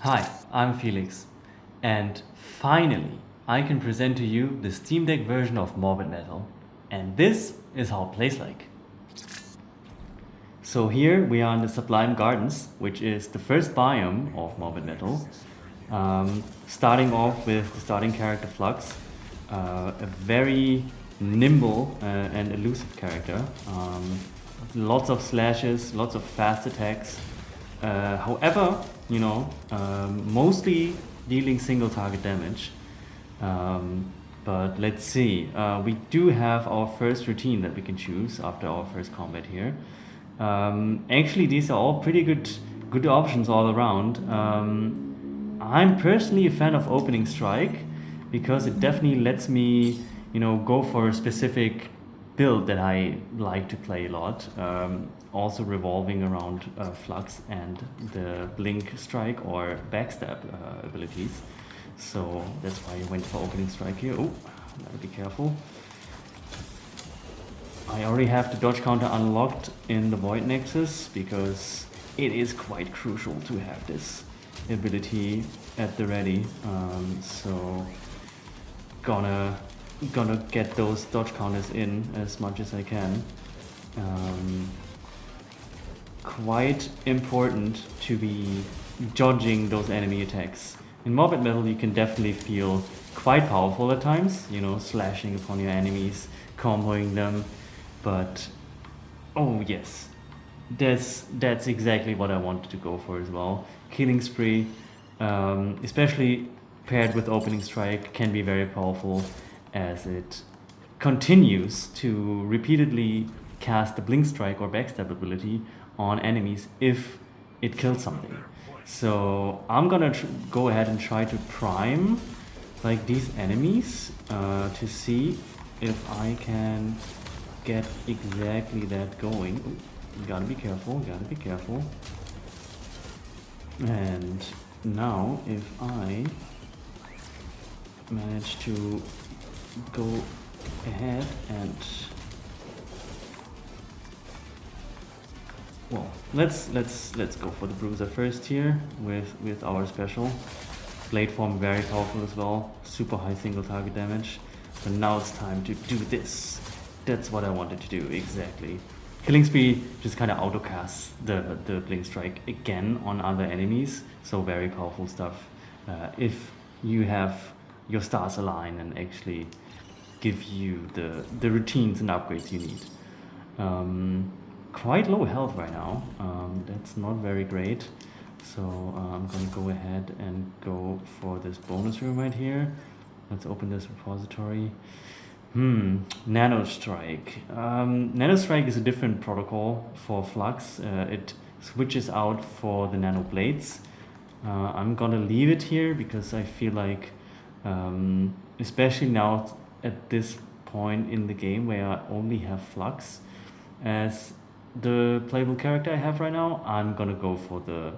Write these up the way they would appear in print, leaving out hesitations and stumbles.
Hi, I'm Felix, and finally I can present to you the Steam Deck version of Morbid Metal, and this is how it plays like. So here we are in the Sublime Gardens, which is the first biome of Morbid Metal. Starting off with the starting character Flux, a very nimble and elusive character. Lots of slashes, lots of fast attacks. However, mostly dealing single target damage. But let's see. We do have our first routine that we can choose after our first combat here. Actually, these are all pretty good options all around. I'm personally a fan of Opening Strike because it definitely lets me, go for a specific build that I like to play a lot. Also revolving around Flux and the Blink Strike or Backstab abilities. So that's why I went for Opening Strike here. Oh, gotta be careful. I already have the dodge counter unlocked in the Void Nexus because it is quite crucial to have this ability at the ready. So gonna get those dodge counters in as much as I can. Quite important to be dodging those enemy attacks. In Morbid Metal you can definitely feel quite powerful at times, slashing upon your enemies, comboing them, but oh yes, that's exactly what I wanted to go for as well. Killing Spree, especially paired with Opening Strike, can be very powerful as it continues to repeatedly cast the Blink Strike or Backstab ability on enemies if it kills something. So I'm gonna go ahead and try to prime like these enemies to see if I can get exactly that going. Ooh, gotta be careful, gotta be careful. And now if I manage to go ahead and well, let's go for the bruiser first here with our special blade form, very powerful as well, super high single target damage. So now it's time to do this. That's what I wanted to do exactly. Killing Spree just kind of autocasts the Blink Strike again on other enemies, so very powerful stuff. If you have your stars align and actually give you the routines and upgrades you need. Quite low health right now. That's not very great. So I'm gonna go ahead and go for this bonus room right here. Let's open this repository. Nano Strike. Nano Strike is a different protocol for Flux. It switches out for the Nano Blades. I'm gonna leave it here because I feel like, especially now at this point in the game where I only have Flux as the playable character I have right now, I'm gonna go for the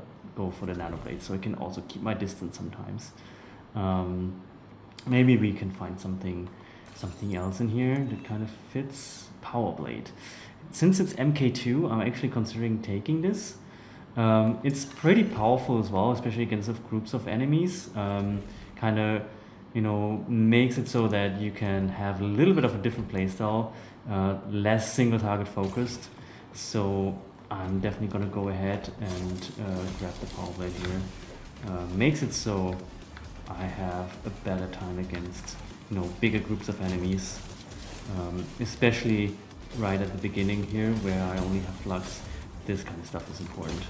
Nano Blade so I can also keep my distance sometimes. Maybe we can find something else in here that kind of fits. Power Blade. Since it's MK2, I'm actually considering taking this. It's pretty powerful as well, especially against groups of enemies. Kind of, makes it so that you can have a little bit of a different playstyle, less single target focused. So I'm definitely gonna go ahead and grab the Power Blade here. Makes it so I have a better time against bigger groups of enemies, especially right at the beginning here where I only have Flux. This kind of stuff is important.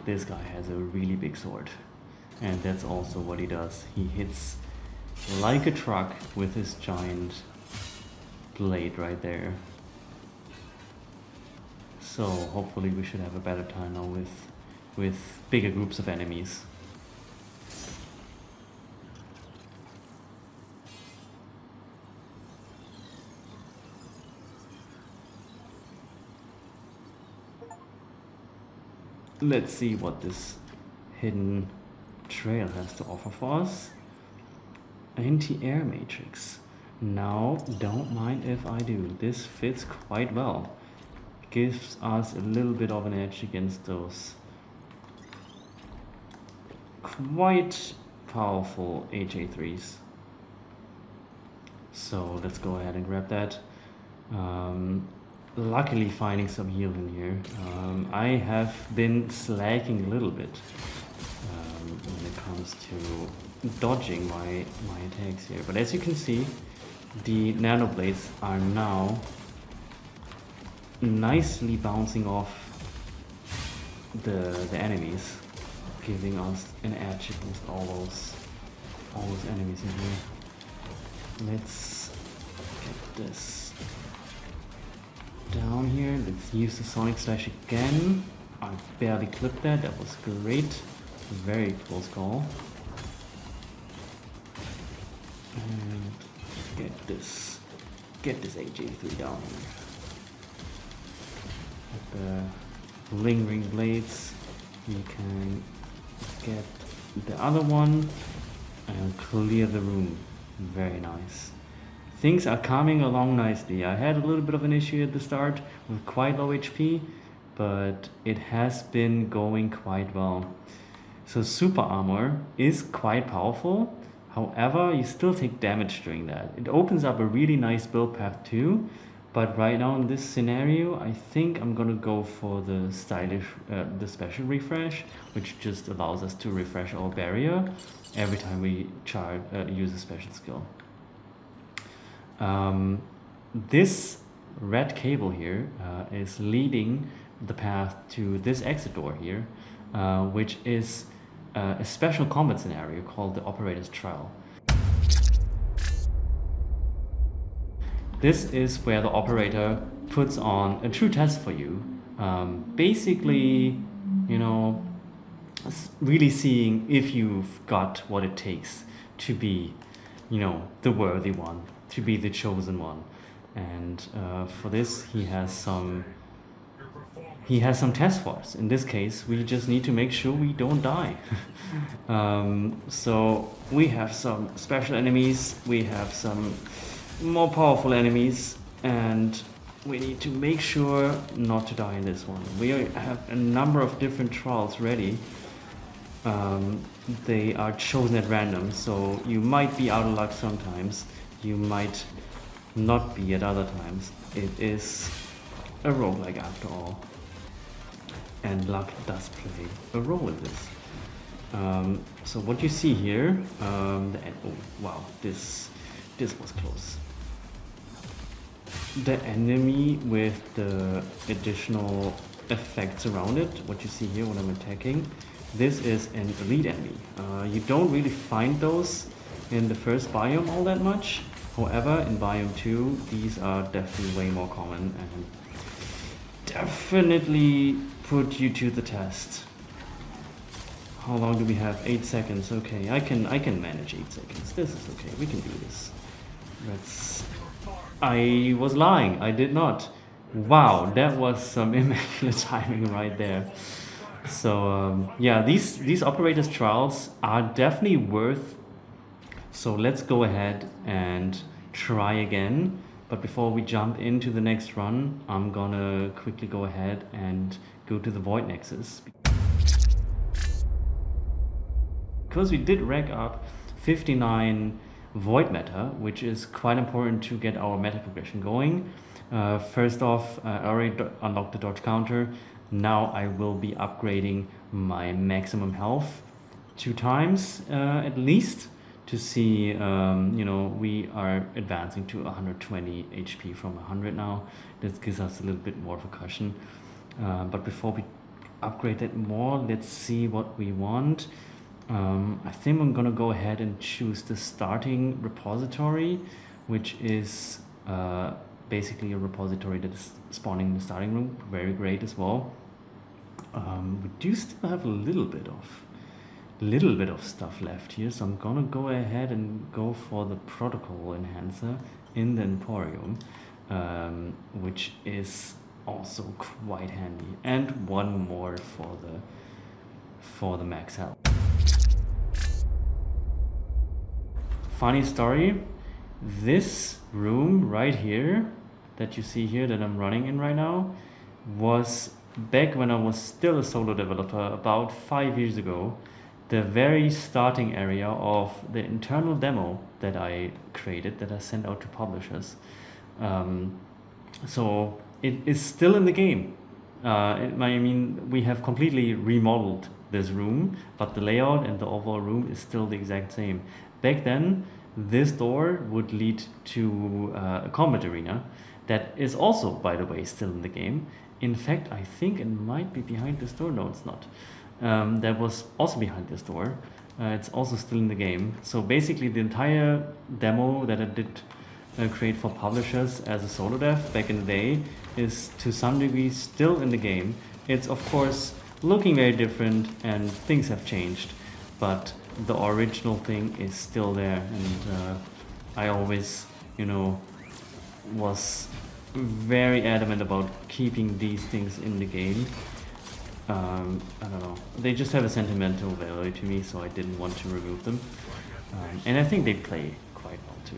This guy has a really big sword, and that's also what he does. He hits like a truck with his giant blade right there. So hopefully we should have a better time now with bigger groups of enemies. let's see what this hidden trail has to offer for us. Anti-air matrix. Now, don't mind if I do. This fits quite well. Gives us a little bit of an edge against those quite powerful HA3s. So let's go ahead and grab that. Luckily finding some heal in here. I have been slacking a little bit when it comes to dodging my attacks here. But as you can see, the nano blades are now nicely bouncing off the enemies, giving us an edge against all those enemies in here. Let's get this down here. Let's use the Sonic Slash again. I barely clipped that. That was great. Very close call. And get this AJ3 down here. With the lingering blades, you can get the other one and clear the room. Very nice. Things are coming along nicely. I had a little bit of an issue at the start with quite low HP, but it has been going quite well. So super armor is quite powerful. However, you still take damage during that. It opens up a really nice build path too, but right now in this scenario, I think I'm gonna go for the stylish, the special refresh, which just allows us to refresh our barrier every time we use a special skill. This red cable here is leading the path to this exit door here, which is a special combat scenario called the Operator's Trial. This is where the operator puts on a true test for you. Basically, you know, really seeing if you've got what it takes to be, you know, the worthy one, to be the chosen one. And for this, he has some tests for us. In this case, we just need to make sure we don't die. So we have some special enemies, we have some more powerful enemies, and we need to make sure not to die in this one. We have a number of different trials ready. They are chosen at random, so you might be out of luck sometimes, you might not be at other times. It is a roguelike after all, and luck does play a role in this. So what you see here, oh wow, this was close. The enemy with the additional effects around it, what you see here when I'm attacking, this is an elite enemy. You don't really find those in the first biome all that much. However, in biome 2, these are definitely way more common and definitely put you to the test. How long do we have? 8 seconds. Okay, I can manage 8 seconds. This is okay. We can do this. I was lying. I did not. Wow, that was some immaculate timing right there. So yeah, these operators trials are definitely worth. So let's go ahead and try again. But before we jump into the next run, I'm gonna quickly go ahead and go to the Void Nexus. Because we did rack up 59 Void meta, which is quite important to get our meta progression going. First off, I already unlocked the dodge counter. Now I will be upgrading my maximum health 2 times at least, to see, you know, we are advancing to 120 HP from 100 now. This gives us a little bit more of a cushion. But before we upgrade that more, let's see what we want. I think I'm gonna go ahead and choose the starting repository, which is basically a repository that is spawning in the starting room. Very great as well. We do still have a little bit of stuff left here, so I'm gonna go ahead and go for the protocol enhancer in the Emporium, which is also quite handy. And one more for the max health. Funny story, this room right here that you see here that I'm running in right now was back when I was still a solo developer about 5 years ago, the very starting area of the internal demo that I created, that I sent out to publishers. So it is still in the game. I mean, we have completely remodeled this room, but the layout and the overall room is still the exact same. Back then, this door would lead to a combat arena that is also, by the way, still in the game. In fact, I think it might be behind this door. No, it's not. That was also behind this door. It's also still in the game. So basically the entire demo that I did create for publishers as a solo dev back in the day is to some degree still in the game. It's of course looking very different and things have changed, but the original thing is still there. And I always, was very adamant about keeping these things in the game. I don't know, they just have a sentimental value to me, so I didn't want to remove them. And I think they play quite well too.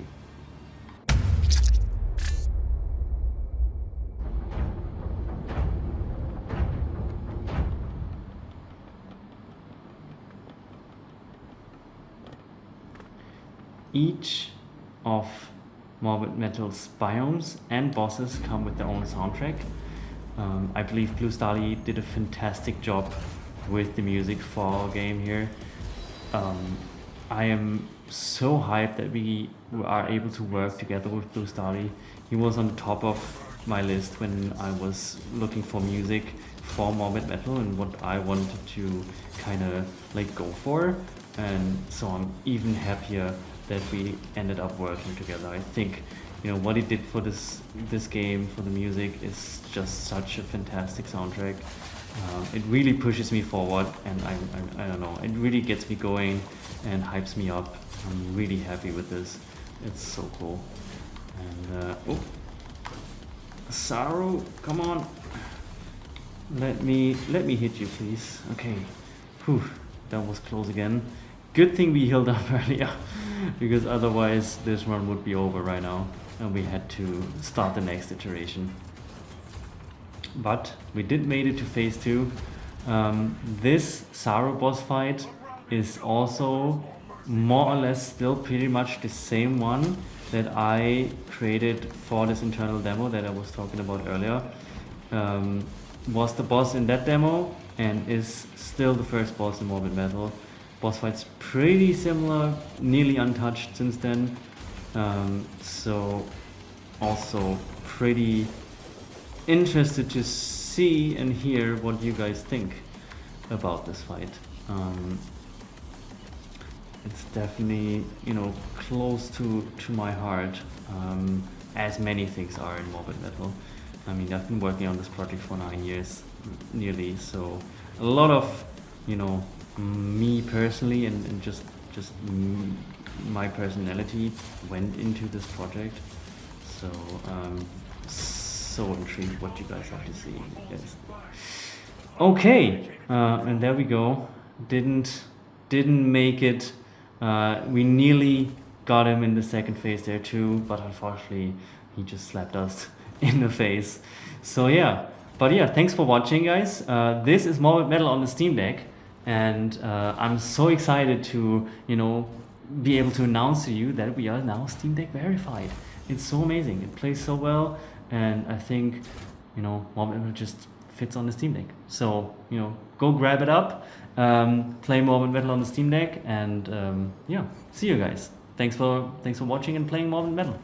Each of Morbid Metal's biomes and bosses come with their own soundtrack. I believe Blue Stali did a fantastic job with the music for our game here. I am so hyped that we are able to work together with Blue Stali. He was on the top of my list when I was looking for music for Morbid Metal and what I wanted to kind of go for. And so I'm even happier that we ended up working together. I think what he did for this game, for the music, is just such a fantastic soundtrack. It really pushes me forward, and I don't know, it really gets me going and hypes me up. I'm really happy with this. It's so cool. And oh, Saru, come on, let me hit you, please. Okay, whew, that was close again. Good thing we healed up earlier, because otherwise this run would be over right now and we had to start the next iteration. But we did made it to phase 2. This Saru boss fight is also more or less still pretty much the same one that I created for this internal demo that I was talking about earlier. Was the boss in that demo and is still the first boss in Morbid Metal. Boss fight's pretty similar, nearly untouched since then. So also pretty interested to see and hear what you guys think about this fight. It's definitely close to my heart, as many things are in Morbid Metal. I mean, I've been working on this project for 9 years nearly, so a lot of me personally and just my personality went into this project. So so intrigued what you guys have to see. Yes. Okay, and there we go. Didn't make it. We nearly got him in the second phase there too, but unfortunately he just slapped us in the face. So yeah, but yeah, thanks for watching, guys. This is Morbid Metal on the Steam Deck, and I'm so excited to be able to announce to you that we are now Steam Deck verified. It's so amazing. It plays so well, and I think Morbid Metal just fits on the Steam Deck. So go grab it up, play Morbid Metal on the Steam Deck, and yeah, see you guys. Thanks for watching and playing Morbid Metal.